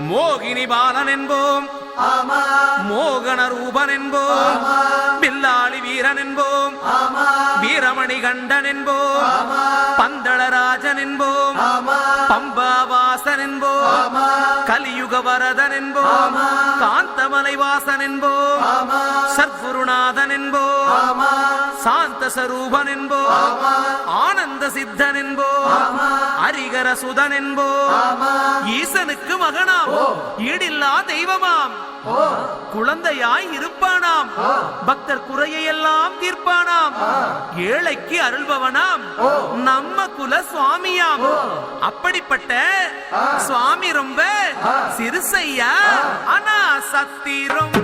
மோகினி பாலன் என்போம், மோகன ரூபன் என்போம், பில்லாளி வீரன் என்போம், வீரமணி கண்டன் என்போம், பந்தளராஜன் என்போம், பம்பாவாசன் என்போம், கலியுக வரதன் என்போம், காந்தமலை வாசன் என்போம், சத்குருநாதன் என்போம், சாந்த சரூபன் என்போம், ஆனந்த சித்தன் என்போம், ஹரிகர சுதன் என்போம், ஈசனுக்கு மகனாம், ஈடில்லா தெய்வமாம், குழந்தையாய் இருப்பானாம், பக்தர் குறையெல்லாம் தீர்ப்பானாம், ஏழைக்கு அருள்பவனாம், நம்ம குல சுவாமியாம். அப்படிப்பட்ட சுவாமி ரொம்ப சிறுசையா, ஆனா சத்திரம்